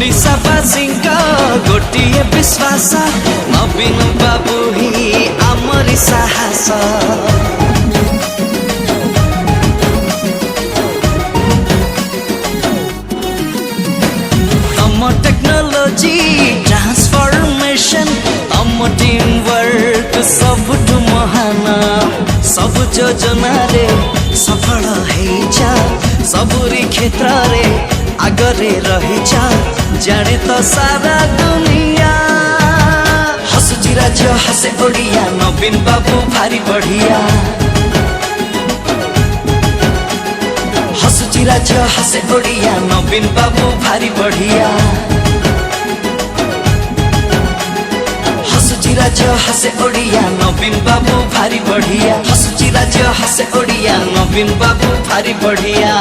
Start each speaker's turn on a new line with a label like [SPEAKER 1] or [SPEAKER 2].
[SPEAKER 1] ओडिशावासी गोटे विश्वास नवीन बाबू ही आमरी साहस। तम टेक्नोलोजी ट्रांसफॉर्मेशन तम टीम वर्क सबुठु महान सब योजना रे सफल हेइछा सबुरी क्षेत्र रे आगरे रहिछा जाने तो सारा दुनिया। हसुची राज्य हसे ओडिया नवीन बाबू भारी बढ़िया। हसुची राज्य हसे ओडिया नवीन बाबू भारी बढ़िया। हसुची राज्य हसे ओडिया नवीन बाबू भारी बढ़िया। हसुची राज्य हसे ओडिया नवीन बाबू भारी बढ़िया।